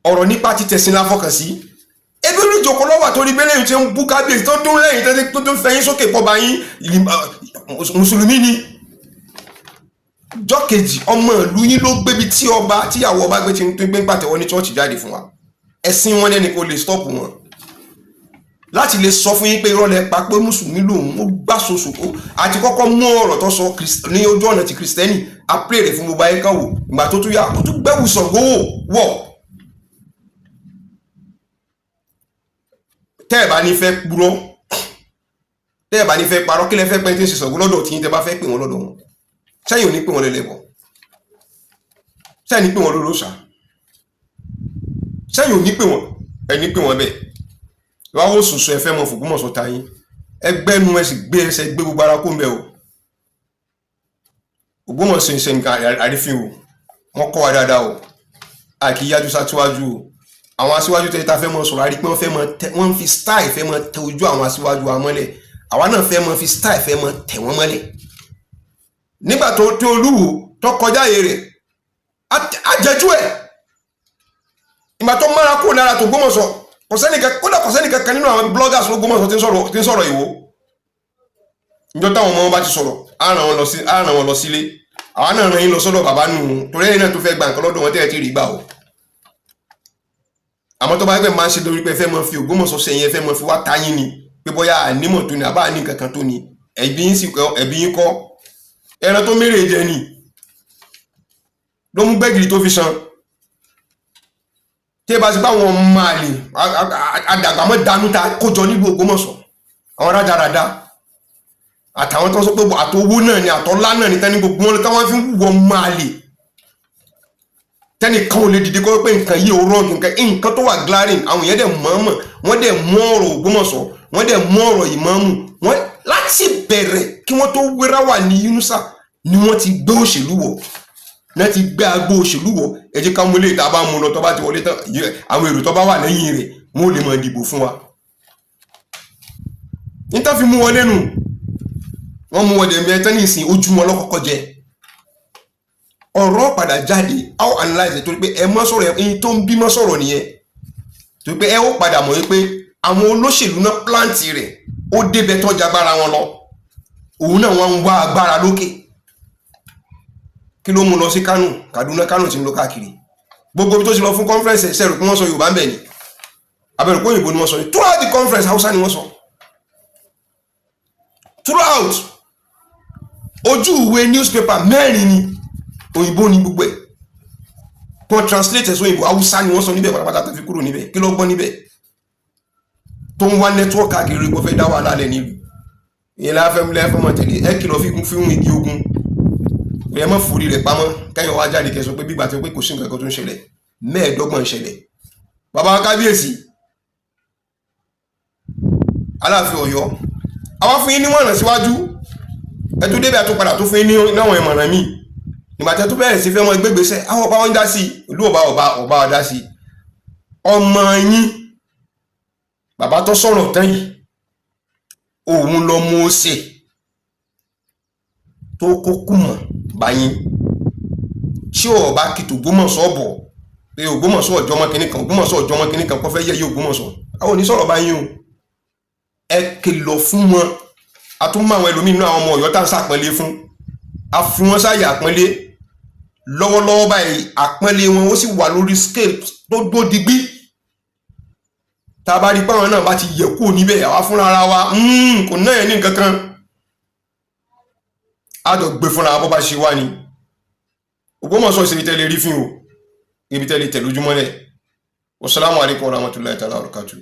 ọ̀rọ̀ nípa títẹ̀sìn la fọkàn sí ebi orí ìjòkó lọ́wọ́ àtòrí gbélé tí ń bú kábíyèsí tó dún lẹ́yìn tó tún fẹ̀yìn sókè pọ̀ báyìí mùsùlùmí ni jọ́ kejì ọmọ ìlú yín ló gbébi tí ọba tíyàwó ọba gbé tí ń gbé pàtẹ́wọ́ ní chọ́ọ̀chì jáde fún wa ẹ̀sìn wọn lẹ́ni kò lè stọ́ọ̀pù wọn láti lè sọ fún yín pé irọ́ lẹ pa pé mùsùlùmí lòun ó gbà sòsòkó àti kọ́kọ́ mú ọ̀rọ̀ tó sọ ní ojú ọ̀nà ti kìrìsìtẹ́nì apẹ́rẹ́ fún gbogbo ayé kan wò ìgbà tó tún yà ó tún gbẹ́wù Ṣàngó wọ̀ tẹ́ ẹ̀ bá ní fẹ́ purọ́ tẹ́ ẹ̀ bá ní fẹ́ parọ́ kí lẹ fẹ́ pẹ́ tí ń ṣe Ṣàngó lọ́dọ̀ tí yín tẹ́ bá fẹ́ pè wọ́n lọ́dọ̀ wọn sẹ́yìn ò ní pè wọ́n lẹ́lẹ́bọ̀ sẹ́yìn ní pè wọ́n lólóṣà sẹ́yìn ò ní pè wọ́n ẹ̀ ní pè wọ́n bẹ́ẹ̀ wàá wò sùsù ẹ fẹ́ mọ f'Ògbómọ̀ṣọ́ ta yín ẹgbẹ́nu ẹ sì gbé ẹsẹ̀ gbé gbogbo ara kó ń bẹ o Ògbómọ̀ṣọ́ ìṣe nǹkan àrífín o wọ́n kọ́ wa dáadáa o àkì yájú sátíwájú o àwọn aṣíwájú tẹ́lẹ̀ ta fẹ́ mọ sọ̀rọ̀ àrí pé wọ́n fi style fẹ́ mọ tẹ ojú àwọn aṣíwájú wa mọ́lẹ̀ àwa náà fẹ́ mọ fi style fẹ́ mọ tẹ̀ wọ́n mọ́lẹ̀ nígbà tó Olúwo tó kọjá ààyè rẹ̀ àjẹjú ẹ̀ ìgbà tó mára kó lára tó Ògbómọ̀ṣọ́ kò sẹ́nìkan kan nínú àwọn bloggers l'Ògbómọ̀ṣọ́ tí ń sọ̀rọ̀ Ìwó níjọ́ táwọn ọmọ wọn bá ti sọ̀rọ̀ á ràn wọn lọ sílé àwọn náà ràn yín lọ sọ́dọ̀ bàbá nù torí ẹ̀yin náà tó fẹ́ gba nǹkan lọ́dọ̀ wọn tẹ́ẹ̀ tí rí gbà o àmọ́ tó bá gbẹ̀ máa ń ṣe lórí pé fẹ́ mọ fi Ògbómọ̀ṣọ́ sẹ́yìn ẹ fẹ́ mọ fi wá táyín ni pé bóyá ànímọ̀ tó ní àbá ní kankan tó ní ẹ̀bí yín kọ́ ẹran tó mérè jẹ ni ló mú gbẹ́gìrì tó fi san tí ẹ bá ti bá wọn máa lè àdàgbàmọ́ dánú ta kójọ nílùú Ògbómọ̀ṣọ́ àwọn rádaràda àtàwọn tó sọ pé àtowó náà ni àtọ́lá náà ni tẹ́ni gbogbo wọn táwọn fi ń wọ máa lè tẹ́ni kan ò lè dìde kọ́ pé nǹkan yìí ò rọ́ọ̀gì nǹkan tó wà glaring àwọn èèyàn dẹ̀ mọ̀ọ́mọ̀ wọ́n dẹ̀ mú ọ̀rọ̀ Ògbómọ̀ṣọ́ wọ́n dẹ̀ mú ọ̀rọ̀ ìmáàmù wọ́n láti bẹ̀rẹ̀ kí wọ́n tó wéra wà ní Yunusa ni wọ́n ti gbé òṣèlú wọ̀ náà ti gbé agbó òṣèlú wọ̀ ẹ jẹ́ ká mú ilé ìta bá mú lọ tó bá ti wọlé tán àwọn èrò tó bá wà lẹ́yìn rẹ̀ wọ́n ò lè mọ̀ dìbò fún wa níta fi mú wọn lẹ́nu wọ́n mú wọn dẹ̀mí ẹtẹ́ ní ìsìn ojúmọ́ lọ́kọ́kọ́ jẹ ọ̀rọ̀ padà jáde how analyze torí pé ẹ mọ́ sọ̀rọ̀ ẹyin tó ń bímọ sọ̀rọ̀ nìyẹn torí pé ẹ ó padà mọ̀ wípé àwọn olóṣèlú náà plant rẹ̀ ó débẹ̀ tọ́jà agbára wọn lọ òun náà wọ́n ń wá agbára lókè kí ló mú lọ sí Kánò Kaduna Kánò tí ń lọ káàkiri gbogbo ibi tó ti lọ fún conference ṣẹ̀rù pé wọ́n sọ Yorùbá ń bẹ̀ ni abẹ́rù pé òyìnbó ni wọ́n sọ ni throughout the conference Hausa ni wọ́n sọ throughout ojú ìwé newspaper mẹ́rin ni òyìnbó ni gbogbo ẹ̀ kan translate ẹ̀sọ́ òyìnbó Hausa ni wọ́n sọ níbẹ̀ pátápátá tó fi kúrò níbẹ̀ kí ló gbọ́ níbẹ̀ tó ń wá network káàkiri kó fẹ́ dá wà lálẹ́ nílùú ìyẹn láfẹ́ mọ́ tẹ̀lé ẹ kìlọ̀ fíhun igi ogun ẹ mọ́ forí rẹ̀ pamọ́ kẹ́yìn wá jáde kẹsọ pé bígbà tó pé kò sí nǹkan kan tó ń ṣẹlẹ̀ 25 ṣẹlẹ̀ bàbá kábíyèsí Aláàfin Ọ̀yọ́ àwọn fún yín ní wọ̀nà síwájú ẹ tó débẹ̀ tó padà tó fún yín ní náwọn ìmọ̀ràn míì nígbàtẹ́ tó bẹ̀rẹ̀ sí fẹ́ mọ́ gbégbèsẹ̀ àwọn ọba wọn dá sí ìlú ọba dá sí ọmọ yín bàbá tó sọ̀rọ̀ tán yìí òun lọ mú ó sè tó kó kùmọ̀ báyìí tí ọba kìtò Ògbómọ̀ṣọ́ bọ̀ pé Ògbómọ̀ṣọ́ ọjọ́ mọ́ kìnnìkan Ògbómọ̀ṣọ́ ọjọ́ mọ́ kìnnìkan kọ́ fẹ́ yẹ yí Ògbómọ̀ṣọ́ àwọn onísọ̀rọ̀ báyìí o ẹ kìlọ̀ fún wọn a tún mọ àwọn ẹlòmíín náà àwọn ọmọ Ọ̀yọ́ tá ń sàpọ́nlé fún a fi wọn sáyè àpọ́nlé lọ́wọ́lọ́wọ́ báyìí àpọ́nlé wọn ó sì wà lórí scale tó gbódigbí tá a bá rí páwọn náà bá ti yẹ kúrò níbẹ̀ àwa fúnra ara wa kò náà ní nǹkan kan àjọ gbé fúnra bọ́ bá ṣe wá ni Ògbómọ̀ṣọ́ ṣe tẹ́lẹ̀ rí fín o ibi tẹ́lẹ̀ tẹ̀ lójúmọ́lẹ̀. Wassalamu alaikum warahmatullahi ta'ala wabarakatuh.